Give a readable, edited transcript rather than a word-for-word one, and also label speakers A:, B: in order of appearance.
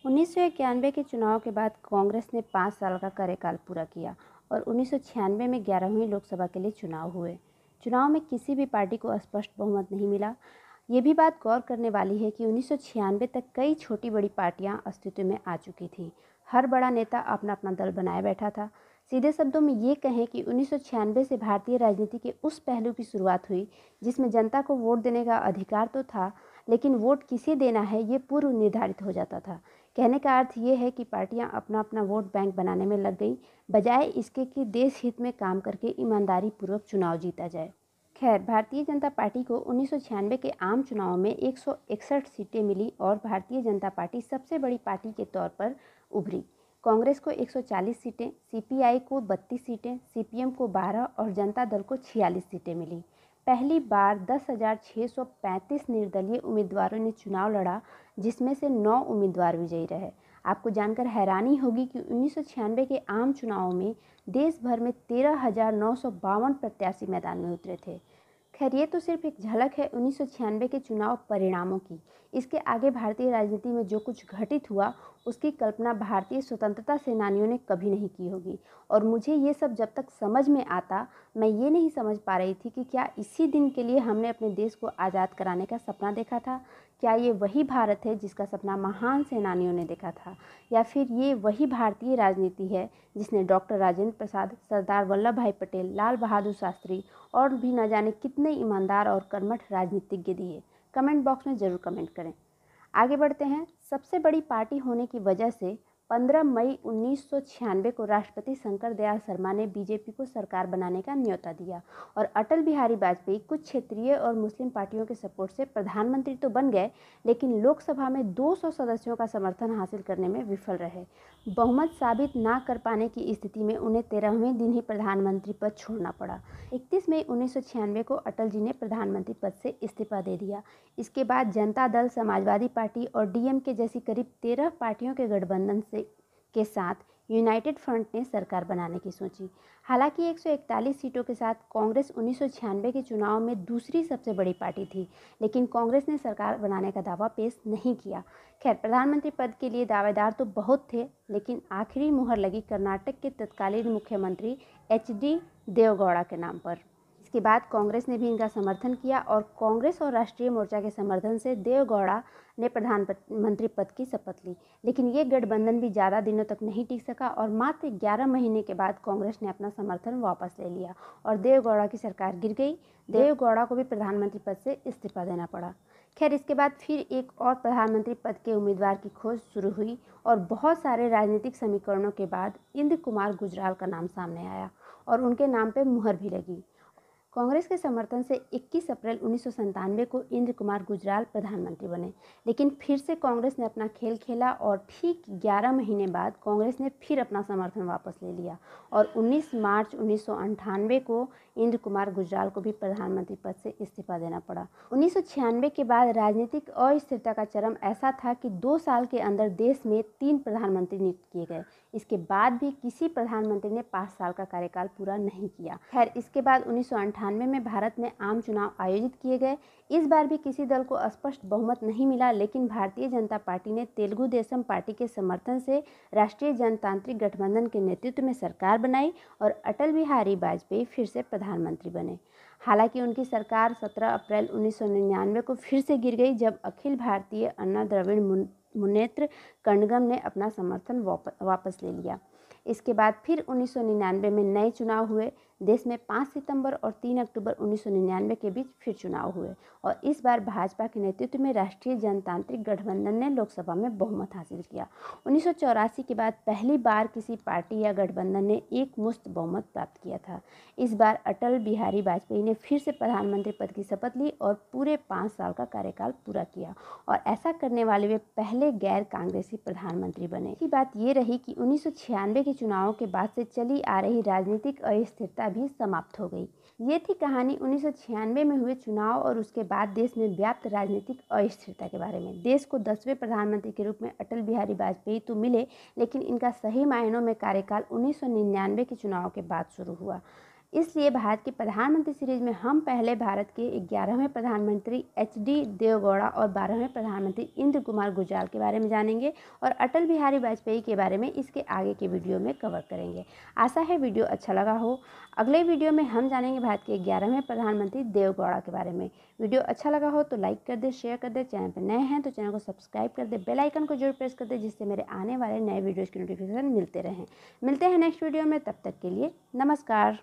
A: 1991 के चुनाव के बाद कांग्रेस ने 5 साल का कार्यकाल पूरा किया और 1996 में 11वीं लोकसभा के लिए चुनाव हुए। चुनाव में किसी भी पार्टी को स्पष्ट बहुमत नहीं मिला। ये भी बात गौर करने वाली है कि 1996 तक कई छोटी बड़ी पार्टियां अस्तित्व में आ चुकी थीं। हर बड़ा नेता अपना अपना दल बनाए बैठा था। सीधे शब्दों में ये कहें कि 1996 से भारतीय राजनीति के उस पहलू की शुरुआत हुई जिसमें जनता को वोट देने का अधिकार तो था, लेकिन वोट किसे देना है ये पूर्व निर्धारित हो जाता था। कहने का अर्थ ये है कि पार्टियां अपना अपना वोट बैंक बनाने में लग गई, बजाय इसके कि देश हित में काम करके ईमानदारी पूर्वक चुनाव जीता जाए। खैर, भारतीय जनता पार्टी को 1996 के आम चुनाव में 161 सीटें मिली और भारतीय जनता पार्टी सबसे बड़ी पार्टी के तौर पर उभरी। कांग्रेस को 140 सीटें, सीपीआई को 32 सीटें, सीपीएम को 12 और जनता दल को 46 सीटें मिली। पहली बार 10,635 निर्दलीय उम्मीदवारों ने चुनाव लड़ा, जिसमें से 9 उम्मीदवार विजयी रहे। आपको जानकर हैरानी होगी कि 1996 के आम चुनाव में देश भर में 13,952 प्रत्याशी मैदान में उतरे थे। खैर, ये तो सिर्फ एक झलक है 1996 के चुनाव परिणामों की। इसके आगे भारतीय राजनीति में जो कुछ घटित हुआ उसकी कल्पना भारतीय स्वतंत्रता सेनानियों ने कभी नहीं की होगी। और मुझे ये सब जब तक समझ में आता, मैं ये नहीं समझ पा रही थी कि क्या इसी दिन के लिए हमने अपने देश को आज़ाद कराने का सपना देखा था? क्या ये वही भारत है जिसका सपना महान सेनानियों ने देखा था? या फिर ये वही भारतीय राजनीति है जिसने डॉक्टर राजेंद्र प्रसाद, सरदार वल्लभ भाई पटेल, लाल बहादुर शास्त्री और भी न जाने कितने ईमानदार और कर्मठ राजनीतिज्ञ दिए? कमेंट बॉक्स में ज़रूर कमेंट करें। आगे बढ़ते हैं। सबसे बड़ी पार्टी होने की वजह से 15 मई 1996 को राष्ट्रपति शंकर दयाल शर्मा ने बीजेपी को सरकार बनाने का न्योता दिया और अटल बिहारी वाजपेयी कुछ क्षेत्रीय और मुस्लिम पार्टियों के सपोर्ट से प्रधानमंत्री तो बन गए, लेकिन लोकसभा में 200 सदस्यों का समर्थन हासिल करने में विफल रहे। बहुमत साबित ना कर पाने की स्थिति में उन्हें 13वें दिन ही प्रधानमंत्री पद छोड़ना पड़ा। 31 मई 1996 को अटल जी ने प्रधानमंत्री पद से इस्तीफा दे दिया। इसके बाद जनता दल, समाजवादी पार्टी और डीएमके जैसी करीब 13 पार्टियों के गठबंधन के साथ यूनाइटेड फ्रंट ने सरकार बनाने की सोची। हालांकि 141 सीटों के साथ कांग्रेस 1996 के चुनाव में दूसरी सबसे बड़ी पार्टी थी, लेकिन कांग्रेस ने सरकार बनाने का दावा पेश नहीं किया। खैर, प्रधानमंत्री पद के लिए दावेदार तो बहुत थे, लेकिन आखिरी मुहर लगी कर्नाटक के तत्कालीन मुख्यमंत्री एचडी देवेगौड़ा के नाम पर। इसके बाद कांग्रेस ने भी इनका समर्थन किया और कांग्रेस और राष्ट्रीय मोर्चा के समर्थन से देवेगौड़ा ने प्रधानमंत्री पद की शपथ ली। लेकिन ये गठबंधन भी ज़्यादा दिनों तक नहीं टिक सका और मात्र 11 महीने के बाद कांग्रेस ने अपना समर्थन वापस ले लिया और देवेगौड़ा की सरकार गिर गई। देवेगौड़ा को भी प्रधानमंत्री पद से इस्तीफा देना पड़ा। खैर, इसके बाद फिर एक और प्रधानमंत्री पद के उम्मीदवार की खोज शुरू हुई और बहुत सारे राजनीतिक समीकरणों के बाद इंद्र कुमार गुजराल का नाम सामने आया और उनके नाम पर मुहर भी लगी। कांग्रेस के समर्थन से 21 अप्रैल 1997 को इंद्र कुमार गुजराल प्रधानमंत्री बने, लेकिन फिर से कांग्रेस ने अपना खेल खेला और ठीक 11 महीने बाद कांग्रेस ने फिर अपना समर्थन वापस ले लिया और 19 मार्च 1998 को इंद्र कुमार गुजराल को भी प्रधानमंत्री पद से इस्तीफा देना पड़ा। 1996 के बाद राजनीतिक अस्थिरता का चरम ऐसा था कि 2 साल के अंदर देश में 3 प्रधानमंत्री नियुक्त किए गए। इसके बाद भी किसी प्रधानमंत्री ने 5 साल का कार्यकाल पूरा नहीं किया। खैर, इसके बाद 1998 में भारत में आम चुनाव आयोजित किए गए। इस बार भी किसी दल को स्पष्ट बहुमत नहीं मिला, लेकिन भारतीय जनता पार्टी ने तेलुगु देशम पार्टी के समर्थन से राष्ट्रीय जनतांत्रिक गठबंधन के नेतृत्व में सरकार बनाई और अटल बिहारी वाजपेयी फिर से प्रधानमंत्री बने। हालांकि उनकी सरकार 17 अप्रैल 1999 को फिर से गिर गई, जब अखिल भारतीय अन्ना द्रविड़ मुनेत्र कड़गम ने अपना समर्थन वापस ले लिया। इसके बाद फिर 1999 में नए चुनाव हुए। देश में 5 सितंबर और 3 अक्टूबर 1999 के बीच फिर चुनाव हुए और इस बार भाजपा के नेतृत्व में राष्ट्रीय जनतांत्रिक गठबंधन ने लोकसभा में बहुमत हासिल किया। 1984 के बाद पहली बार किसी पार्टी या गठबंधन ने एक मुश्त बहुमत प्राप्त किया था। इस बार अटल बिहारी वाजपेयी ने फिर से प्रधानमंत्री पद की शपथ ली और पूरे 5 साल का कार्यकाल पूरा किया और ऐसा करने वाले वे पहले गैर कांग्रेसी प्रधानमंत्री बने। की बात ये रही कि 1996 के चुनावों के बाद से चली आ रही राजनीतिक अस्थिरता भी समाप्त हो गई। ये थी कहानी 1996 में हुए चुनाव और उसके बाद देश में व्याप्त राजनीतिक अस्थिरता के बारे में। देश को 10वें प्रधानमंत्री के रूप में अटल बिहारी वाजपेयी तो मिले, लेकिन इनका सही मायनों में कार्यकाल 1999 के चुनाव के बाद शुरू हुआ। इसलिए भारत के प्रधानमंत्री सीरीज में हम पहले भारत के 11वें प्रधानमंत्री HD देवेगौड़ा और 12वें प्रधानमंत्री इंद्र कुमार गुजराल के बारे में जानेंगे और अटल बिहारी वाजपेयी के बारे में इसके आगे के वीडियो में कवर करेंगे। आशा है वीडियो अच्छा लगा हो। अगले वीडियो में हम जानेंगे भारत के 11वें प्रधानमंत्री देवेगौड़ा के बारे में। वीडियो अच्छा लगा हो तो लाइक कर दे, शेयर कर दे। चैनल पर नए हैं तो चैनल को सब्सक्राइब कर दे, बेल आइकन को जरूर प्रेस कर दे, जिससे मेरे आने वाले नए वीडियोज़ की नोटिफिकेशन मिलते रहें। मिलते हैं नेक्स्ट वीडियो में, तब तक के लिए नमस्कार।